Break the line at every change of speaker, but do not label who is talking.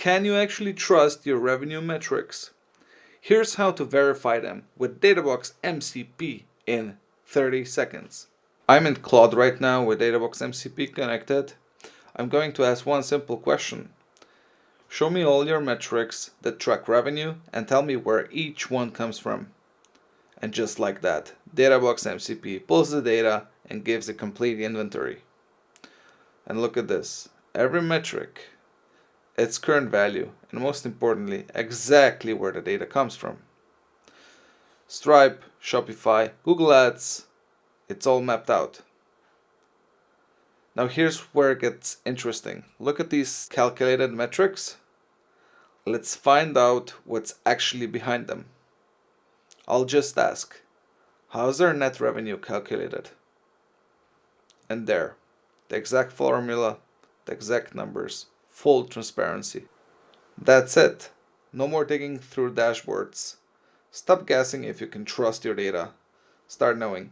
Can you actually trust your revenue metrics? Here's how to verify them with Databox MCP in 30 seconds. I'm in Claude right now with Databox MCP connected. I'm going to ask one simple question. Show me all your metrics that track revenue and tell me where each one comes from. And just like that, Databox MCP pulls the data and gives a complete inventory. And look at this. Every metric, its current value, and most importantly, exactly where the data comes from. Stripe, Shopify, Google Ads, it's all mapped out. Now here's where it gets interesting. Look at these calculated metrics. Let's find out what's actually behind them. I'll just ask, how's our net revenue calculated? And there, the exact formula, the exact numbers, full transparency. That's it. No more digging through dashboards. Stop guessing if you can trust your data. Start knowing.